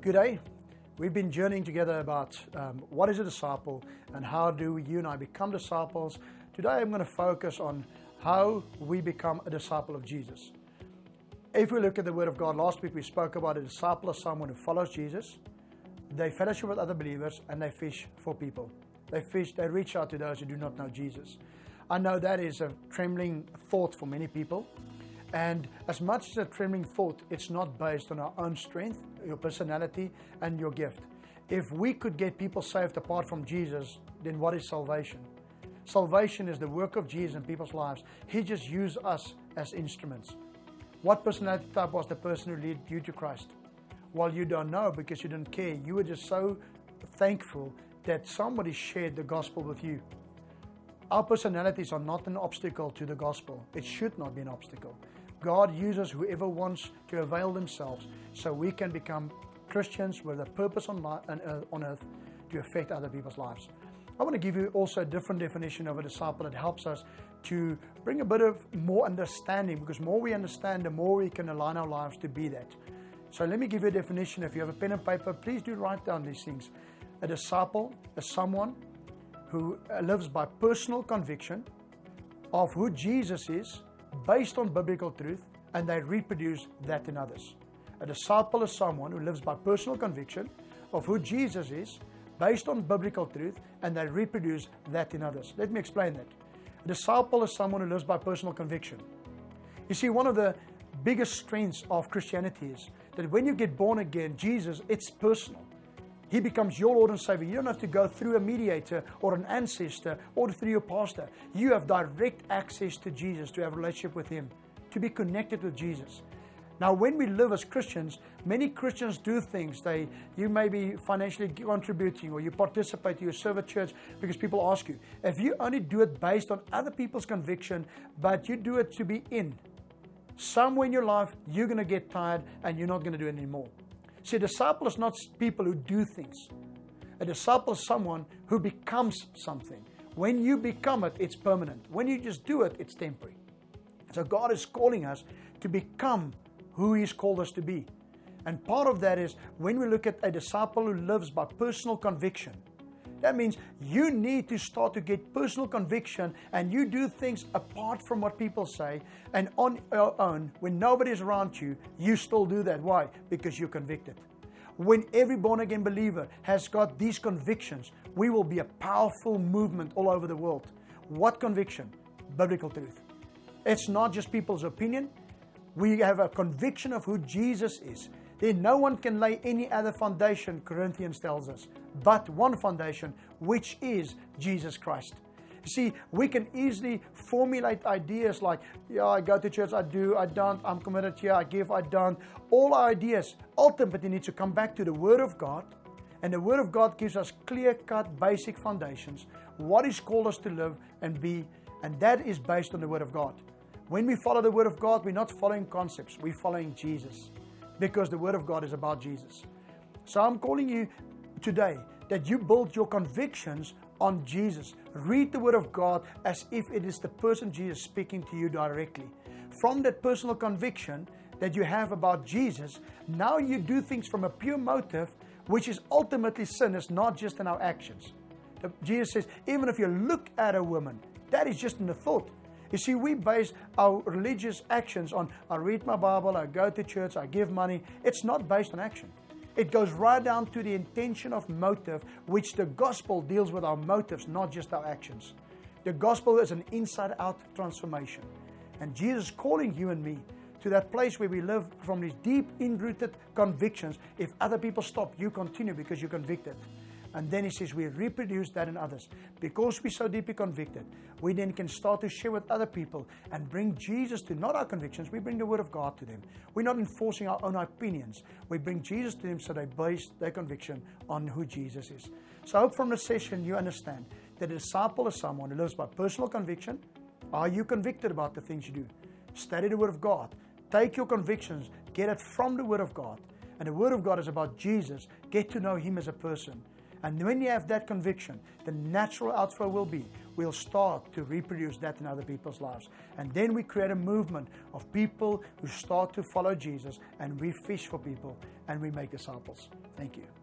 Good day. We've been journeying together about what is a disciple and how do you and I become disciples. Today I'm going to focus on how we become a disciple of Jesus. If we look at the Word of God, last week we spoke about a disciple as someone who follows Jesus. They fellowship with other believers and they fish for people. They reach out to those who do not know Jesus. I know that is a trembling thought for many people. And as much as a trembling thought, it's not based on our own strength, your personality, and your gift. If we could get people saved apart from Jesus, then what is salvation? Salvation is the work of Jesus in people's lives. He just used us as instruments. What personality type was the person who led you to Christ? Well, you don't know because you didn't care. You were just so thankful that somebody shared the gospel with you. Our personalities are not an obstacle to the gospel. It should not be an obstacle. God uses whoever wants to avail themselves so we can become Christians with a purpose on earth to affect other people's lives. I want to give you also a different definition of a disciple that helps us to bring a bit of more understanding, because the more we understand, the more we can align our lives to be that. So let me give you a definition. If you have a pen and paper, please do write down these things. A disciple is someone who lives by personal conviction of who Jesus is, based on biblical truth, and they reproduce that in others. A disciple is someone who lives by personal conviction of who Jesus is, based on biblical truth, and they reproduce that in others. Let me explain that. A disciple is someone who lives by personal conviction. You see, one of the biggest strengths of Christianity is that when you get born again, Jesus, it's personal. He becomes your Lord and Savior. You don't have to go through a mediator or an ancestor or through your pastor. You have direct access to Jesus, to have a relationship with Him, to be connected with Jesus. Now, when we live as Christians, many Christians do things. You may be financially contributing, or you participate, you serve at church because people ask you. If you only do it based on other people's conviction, but you do it to be in, somewhere in your life, you're going to get tired and you're not going to do it anymore. See, a disciple is not people who do things. A disciple is someone who becomes something. When you become it, it's permanent. When you just do it, it's temporary. So God is calling us to become who He's called us to be. And part of that is when we look at a disciple who lives by personal conviction. That means you need to start to get personal conviction and you do things apart from what people say, and on your own, when nobody's around you, you still do that. Why? Because you're convicted. When every born-again believer has got these convictions, we will be a powerful movement all over the world. What conviction? Biblical truth. It's not just people's opinion. We have a conviction of who Jesus is. Then no one can lay any other foundation, Corinthians tells us, but one foundation, which is Jesus Christ. You see, we can easily formulate ideas like, yeah, I go to church, I do, I don't, I'm committed here, I give, I don't. All our ideas ultimately need to come back to the Word of God, and the Word of God gives us clear-cut, basic foundations, what He's called us to live and be, and that is based on the Word of God. When we follow the Word of God, we're not following concepts, we're following Jesus. Because the Word of God is about Jesus. So I'm calling you today that you build your convictions on Jesus. Read the Word of God as if it is the person Jesus speaking to you directly. From that personal conviction that you have about Jesus, now you do things from a pure motive, which is ultimately sin, is not just in our actions. Jesus says, even if you look at a woman, that is just in the thought. You see, we base our religious actions on, I read my Bible, I go to church, I give money. It's not based on action. It goes right down to the intention of motive, which the gospel deals with our motives, not just our actions. The gospel is an inside-out transformation. And Jesus is calling you and me to that place where we live from these deep, in-rooted convictions. If other people stop, you continue because you're convicted. And then He says we reproduce that in others. Because we're so deeply convicted, we then can start to share with other people and bring Jesus to, not our convictions, we bring the Word of God to them. We're not enforcing our own opinions. We bring Jesus to them so they base their conviction on who Jesus is. So I hope from this session you understand that a disciple is someone who lives by personal conviction. Are you convicted about the things you do? Study the Word of God. Take your convictions, get it from the Word of God. And the Word of God is about Jesus. Get to know Him as a person. And when you have that conviction, the natural outflow will be we'll start to reproduce that in other people's lives. And then we create a movement of people who start to follow Jesus, and we fish for people and we make disciples. Thank you.